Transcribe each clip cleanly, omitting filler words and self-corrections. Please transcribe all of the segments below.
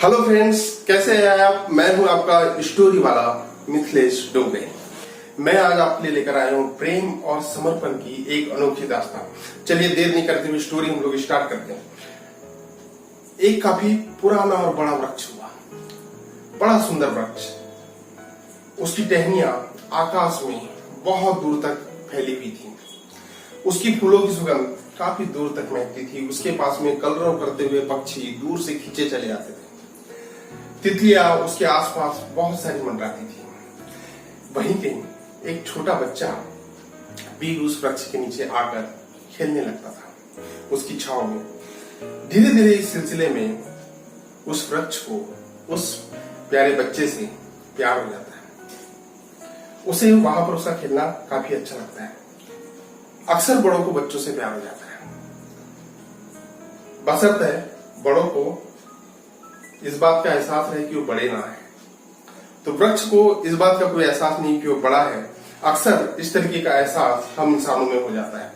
Hello friends, कैसे हैं आप। मैं हूं आपका स्टोरी वाला मिथिलेश डोंगरे। मैं आज आपके लिए लेकर आया हूं प्रेम और समर्पण की एक अनोखी दास्तान। चलिए देर नहीं करते हुए स्टोरी हम लोग स्टार्ट करते हैं। एक काफी पुराना और बड़ा वृक्ष हुआ, बड़ा सुंदर वृक्ष। उसकी टहनियां आकाश में बहुत दूर तक फैली हुई थी। उसकी फूलों की सुगंध काफी दूर तक महकती थी। उसके पास में कलरव करते हुए पक्षी दूर से खींचे चले जाते थे। तितलियां उसके आसपास बहुत सारी मंडराती थी। वहीं कहीं एक छोटा बच्चा भी उस वृक्ष के नीचे आकर खेलने लगता था, उसकी छांव में। धीरे धीरे इस सिलसिले में उस वृक्ष को उस प्यारे बच्चे से प्यार हो जाता है। उसे वहां पर उसका खेलना काफी अच्छा लगता है। अक्सर बड़ों को बच्चों से प्यार हो जाता है, बशर्ते बड़ों को इस बात का एहसास है कि वो बड़े ना है। तो वृक्ष को इस बात का कोई एहसास नहीं कि वो बड़ा है। अक्सर इस तरीके का एहसास हम इंसानों में हो जाता है।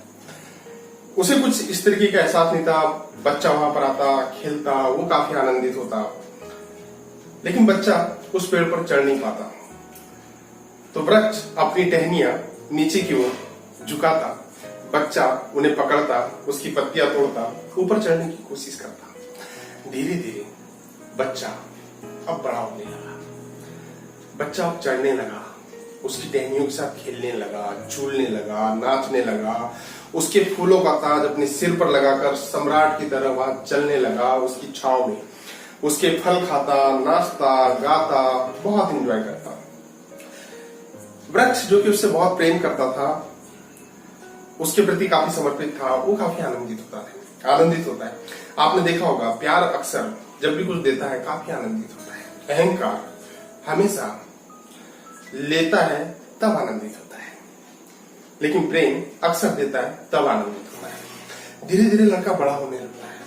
उसे कुछ इस तरीके का एहसास नहीं था। बच्चा वहां पर आता, खेलता, वो काफी आनंदित होता, लेकिन बच्चा उस पेड़ पर चढ़ नहीं पाता। तो वृक्ष अपनी टहनियां नीचे की ओर झुकाता, बच्चा उन्हें पकड़ता, उसकी पत्तियां तोड़ता, ऊपर चढ़ने की कोशिश करता। धीरे धीरे बच्चा अब बड़ा होने लगा। बच्चा अब चढ़ने लगा, उसकी टहनियों के साथ खेलने लगा, झूलने लगा, नाचने लगा। उसके फूलों का ताज अपने सिर पर लगाकर सम्राट की तरह वहां चलने लगा। उसकी छांव में उसके फल खाता, नाचता, गाता, बहुत एंजॉय करता। वृक्ष जो कि उससे बहुत प्रेम करता था, उसके प्रति काफी समर्पित था, वो काफी आनंदित होता है। आपने देखा होगा, प्यार अक्सर जब भी कुछ देता है काफी आनंदित होता है। अहंकार हमेशा लेता है तब आनंदित होता है, लेकिन प्रेम अक्सर देता है तब आनंदित होता है। धीरे धीरे लड़का बड़ा होने लगता है।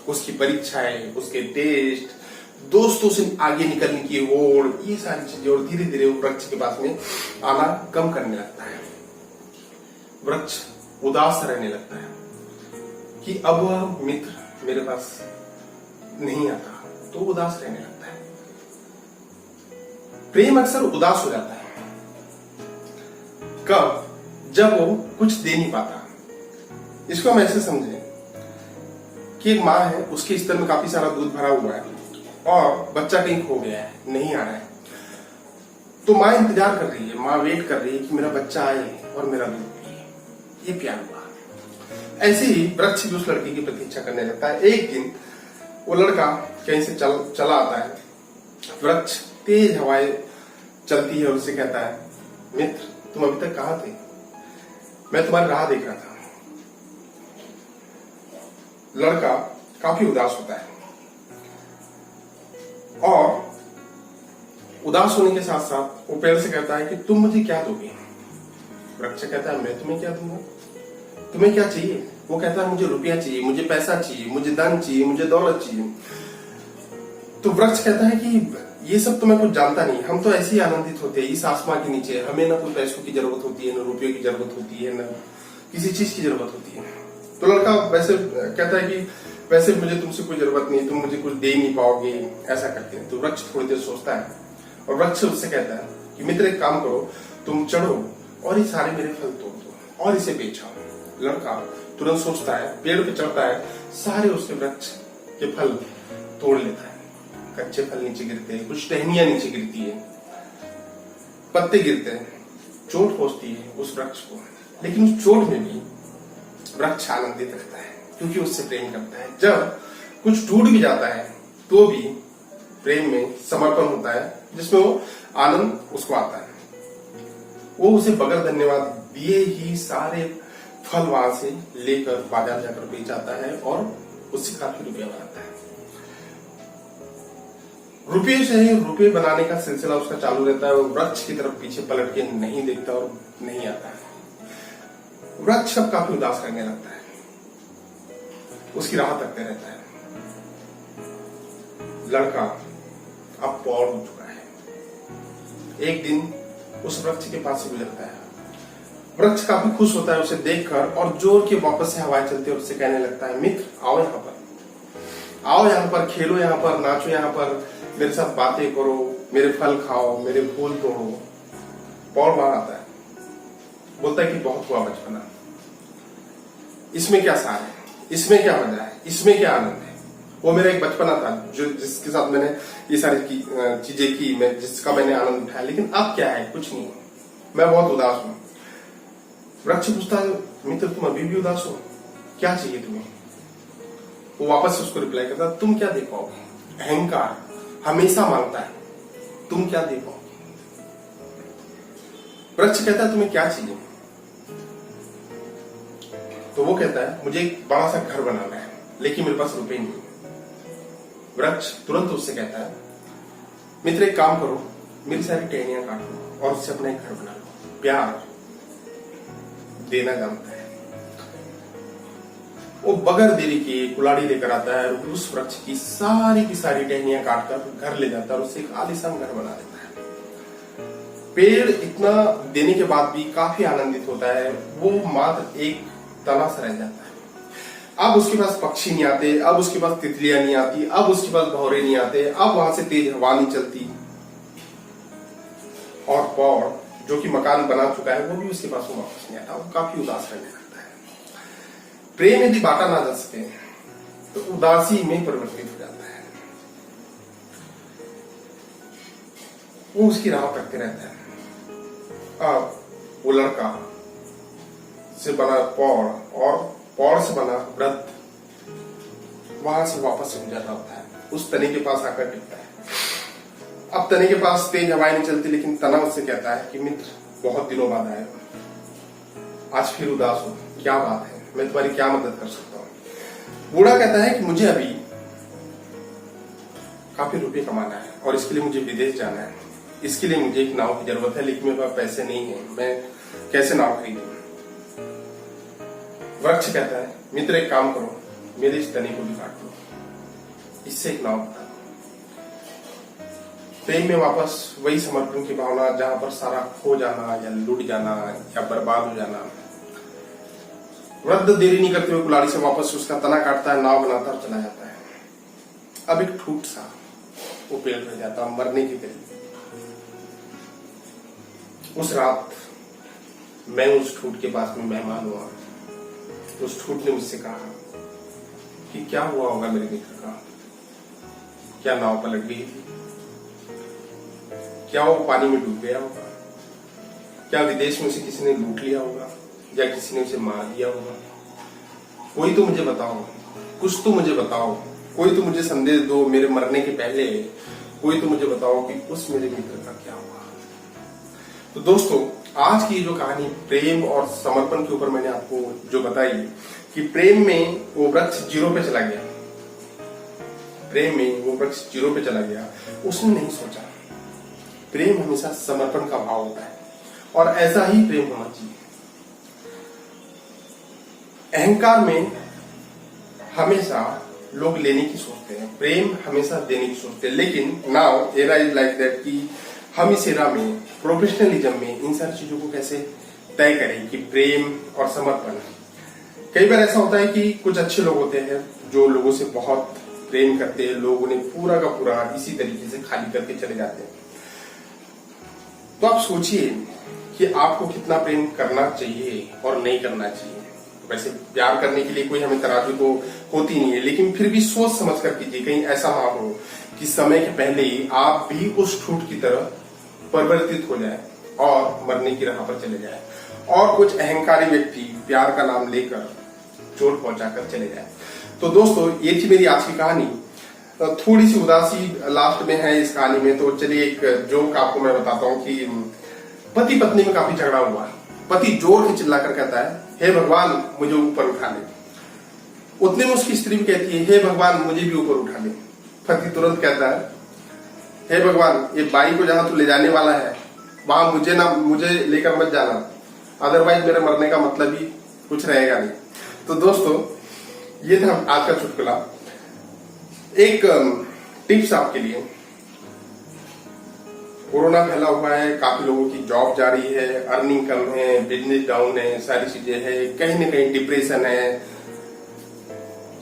उसकी परीक्षाएं, उसके टेस्ट, दोस्तों से आगे निकलने की होड़, ये सारी चीजें, और धीरे धीरे वो वृक्ष के पास में आना कम करने लगता है। वृक्ष उदास रहने लगता है कि अब वह मित्र मेरे पास नहीं आता, तो उदास रहने लगता है। प्रेम अक्सर उदास हो जाता है कब? जब वो कुछ दे नहीं पाता। इसको हम ऐसे समझे कि एक माँ है, उसके स्तर में काफी सारा दूध भरा हुआ है और बच्चा कहीं खो गया है, नहीं आ रहा है। तो माँ इंतजार कर रही है, माँ वेट कर रही है कि मेरा बच्चा आए और मेरा दूध पिए। ये प्यार हुआ। ऐसे ही वृक्ष भी उस लड़की की प्रतीक्षा करने लगता है। एक दिन वो लड़का कहीं से चला आता है। वृक्ष तेज हवाएं चलती है और उससे कहता है, मित्र तुम अभी तक कहां थे? मैं तुम्हारी राह देख रहा था। लड़का काफी उदास होता है और उदास होने के साथ साथ वो पेड़ से कहता है कि तुम मुझे क्या दोगे? वृक्ष कहता है, मैं तुम्हें क्या दूंगा? तुम्हें क्या चाहिए? वो कहता है, मुझे रुपया चाहिए, मुझे पैसा चाहिए, मुझे धन चाहिए, मुझे दौलत चाहिए। तो वृक्ष कहता है कि ये सब तो मैं कुछ जानता नहीं, हम तो ऐसे ही आनंदित होते हैं इस आसमां के नीचे। हमें ना कोई पैसों की जरूरत होती है, ना रुपयों की जरूरत होती है, ना किसी चीज की जरूरत होती है। तो लड़का वैसे कहता है कि वैसे मुझे तुमसे कोई जरूरत नहीं, तुम मुझे कुछ दे नहीं पाओगे, ऐसा करते हैं। तो वृक्ष थोड़ी देर सोचता है और वृक्ष उससे कहता है कि मित्र एक काम करो, तुम चढ़ो और ये सारे मेरे फल तोड़ दो और इसे बेचो। लड़का तुरंत सोचता है, पेड़ पे चढ़ता है, सारे उसके वृक्ष के फल तोड़ लेता है। कच्चे फल नीचे गिरते हैं, कुछ टहनियां नीचे गिरती है, पत्ते गिरते हैं, चोट पहुंचती है उस वृक्ष को। लेकिन उस चोट में भी वृक्ष आनंदित रहता है क्योंकि उससे प्रेम करता है। जब कुछ टूट भी जाता है तो भी प्रेम में समर्पण होता है, जिसमें वो आनंद उसको आता है। वो उसे बगैर धन्यवाद दिए ही सारे फल वहां से लेकर बाजार जाकर बेच आता है और उससे काफी रुपया बनाता है। रुपये से ही रुपये बनाने का सिलसिला उसका चालू रहता है। वो वृक्ष की तरफ पीछे पलट के नहीं देखता और नहीं आता है। वृक्ष अब काफी उदास रहने लगता है, उसकी राह तकते रहता है। लड़का अब पौड़ हो चुका है। एक दिन उस वृक्ष के पास से गुजरता है। वृक्ष काफी खुश होता है उसे देखकर और जोर के वापस से हवाएं चलती है और उससे कहने लगता है, मित्र आओ यहाँ पर। आओ यहाँ पर, खेलो यहाँ पर, नाचो यहाँ पर, मेरे साथ बातें करो, मेरे फल खाओ, मेरे फूल तोड़ो। पॉल बाहर आता है, बोलता है कि बहुत हुआ बचपना, इसमें क्या सार है, इसमें क्या मजा है, इसमें क्या आनंद है। वो मेरा एक बचपना था जो जिसके साथ मैंने ये सारी चीजें की, मैं जिसका मैंने आनंद उठाया, लेकिन अब क्या है, कुछ नहीं, मैं बहुत उदास हूं। वृक्ष पूछता है, मित्र तुम अभी भी उदास हो, क्या चाहिए तुम्हें? वो वापस से उसको रिप्लाई करता, तुम क्या दे पाओगे? अहंकार हमेशा मांगता है, तुम क्या दे पाओगे? वृक्ष कहता है, तुम्हें क्या चाहिए? तो वो कहता है, मुझे एक बड़ा सा घर बनाना है, लेकिन मेरे पास रुपए नहीं। वृक्ष तुरंत उससे कहता है, मित्र एक काम करो, मेरी सारी टहनियां काट लो और उससे अपना एक घर बना लो। प्यार देना जानता है। वो बगैर देरी के कुल्हाड़ी लेकर आता है, उस वृक्ष की सारी टहनियां काटकर घर ले जाता है और उससे एक आलीशान घर बना देता है। पेड़ इतना देने के बाद भी काफी आनंदित होता है, वो मात्र एक तना सा रह जाता है। अब उसके पास पक्षी नहीं आते, अब उसके पास तितलियां नहीं आती, अब उसके पास भौरे नहीं आते, अब वहां से तेज हवा नहीं चलती, और पौड़ जो कि मकान बना चुका है वो भी उसके पास वापस नहीं आता। वो काफी उदास रहने लगता है। प्रेम यदि बांटा ना जा सके तो उदासी में परिवर्तित हो जाता है। वो उसकी राह करते रहता है। अब वो लड़का से बना पौड़ और पौड़ से बना व्रत वहां से वापस गुजर रहा होता है, उस तने के पास आकर टिकता है। अब तने के पास तेज हवाएं नहीं चलती, लेकिन तना उससे कहता है कि मित्र बहुत दिनों बाद आए, आज फिर उदास हो, क्या बात है, मैं तुम्हारी क्या मदद कर सकता हूँ? बूढ़ा कहता है कि मुझे अभी काफी रुपए कमाना है और इसके लिए मुझे विदेश जाना है, इसके लिए मुझे एक नाव की जरूरत है, लेकिन मेरे पास पैसे नहीं है, मैं कैसे नाव खरीदूं? वृक्ष कहता है, मित्र एक काम करो, मेरे इस तने को भी काट लो, इससे एक नाव बना दो। प्रेम में वापस वही समर्पण की भावना, जहां पर सारा खो जाना या लूट जाना या बर्बाद हो जाना। वृद्ध देरी नहीं करते हुए कुल्हाड़ी से वापस उसका तना काटता है, नाव बनाता और चला जाता है। अब एक ठूठ सा वो पेड़ रह जाता, मरने की करीब। उस रात मैं उस ठूठ के पास में मेहमान हुआ। उस ठूठ ने मुझसे कहा कि क्या हुआ होगा मेरे मित्र का, क्या नाव पलट गई थी, क्या वो पानी में डूब गया होगा, क्या विदेश में उसे किसी ने लूट लिया होगा या किसी ने उसे मार दिया होगा? कोई तो मुझे बताओ, कुछ तो मुझे बताओ, कोई तो मुझे संदेश दो मेरे मरने के पहले, कोई तो मुझे बताओ कि उस मेरे मित्र का क्या हुआ। तो दोस्तों, आज की जो कहानी प्रेम और समर्पण के ऊपर मैंने आपको जो बताई कि प्रेम में वो वृक्ष जीरो पे चला गया, प्रेम में वो वृक्ष जीरो पे चला गया, उसने नहीं सोचा। प्रेम हमेशा समर्पण का भाव होता है और ऐसा ही प्रेम होना चाहिए। अहंकार में हमेशा लोग लेने की सोचते हैं, प्रेम हमेशा देने की सोचते हैं। लेकिन now era is like that कि हम इस एरा में प्रोफेशनलिज्म में इन सारी चीजों को कैसे तय करें कि प्रेम और समर्पण। कई बार ऐसा होता है कि कुछ अच्छे लोग होते हैं जो लोगों से बहुत प्रेम करते हैं, लोग उन्हें पूरा का पूरा इसी तरीके से खाली करके चले जाते हैं। तो आप सोचिए कि आपको कितना प्रेम करना चाहिए और नहीं करना चाहिए। वैसे प्यार करने के लिए कोई हमें तराजू तो होती नहीं है, लेकिन फिर भी सोच समझ कर कीजिए, कहीं ऐसा ना हो कि समय के पहले ही आप भी उस ठूठ की तरह परिवर्तित हो जाए और मरने की राह पर चले जाए और कुछ अहंकारी व्यक्ति प्यार का नाम लेकर चोट पहुंचाकर चले जाए। तो दोस्तों, ये थी मेरी आज की कहानी। थोड़ी सी उदासी लास्ट में है इस कहानी में, तो चलिए एक जोक आपको मैं बताता हूँ कि पति पत्नी में काफी झगड़ा हुआ। पति जोर से चिल्लाकर कहता है, हे भगवान मुझे ऊपर उठा ले। उतने में उसकी स्त्री भी कहती है, हे भगवान मुझे भी ऊपर उठा ले। पति तुरंत कहता है, हे भगवान ये बाई को जहां तू ले जाने वाला है वहां मुझे लेकर मत जाना, अदरवाइज मेरे मरने का मतलब ही कुछ रहेगा नहीं। तो दोस्तों, ये था आज का चुटकुला। एक टिप्स आपके लिए, कोरोना फैला हुआ है, काफी लोगों की जॉब जा रही है, अर्निंग कम है, बिजनेस डाउन है, सारी चीजें है, कहीं न कहीं डिप्रेशन है,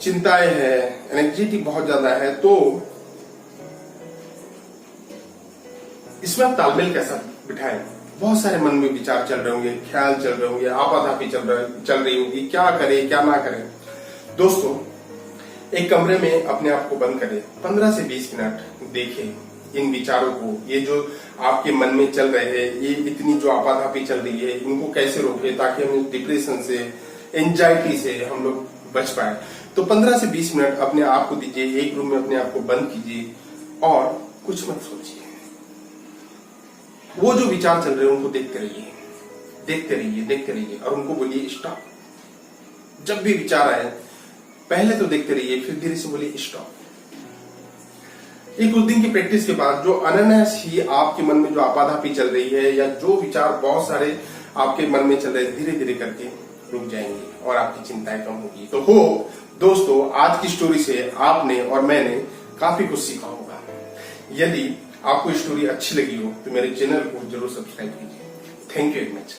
चिंताएं है, एंग्जाइटी बहुत ज्यादा है, तो इसमें आप तालमेल कैसा बिठाएं। बहुत सारे मन में विचार चल रहे होंगे, ख्याल चल रहे होंगे, आपाधापी चल रही होगी, क्या करें क्या ना करें। दोस्तों, एक कमरे में अपने आप को बंद करें, 15 से 20 मिनट देखें इन विचारों को, ये जो आपके मन में चल रहे हैं, ये इतनी जो आपाधापी चल रही है, इनको कैसे रोके ताकि हम डिप्रेशन से, एंजाइटी से हम लोग बच पाए। तो 15 से 20 मिनट अपने आप को दीजिए, एक रूम में अपने आप को बंद कीजिए और कुछ मत सोचिए। वो जो विचार चल रहे हैं उनको देखते रहिए, देखते रहिए, देखते रहिए और उनको बोलिए स्टॉप। जब भी विचार आए पहले तो देखते रहिए, फिर धीरे से बोलिए स्टॉप। एक कुछ दिन की प्रैक्टिस के बाद जो अनायास ही आपके मन में जो आपाधापी चल रही है या जो विचार बहुत सारे आपके मन में चल रहे हैं, धीरे धीरे करके रुक जाएंगे और आपकी चिंताएं कम होगी। तो दोस्तों, आज की स्टोरी से आपने और मैंने काफी कुछ सीखा होगा। यदि आपको स्टोरी अच्छी लगी हो तो मेरे चैनल को जरूर सब्सक्राइब कीजिए। Thank you very much.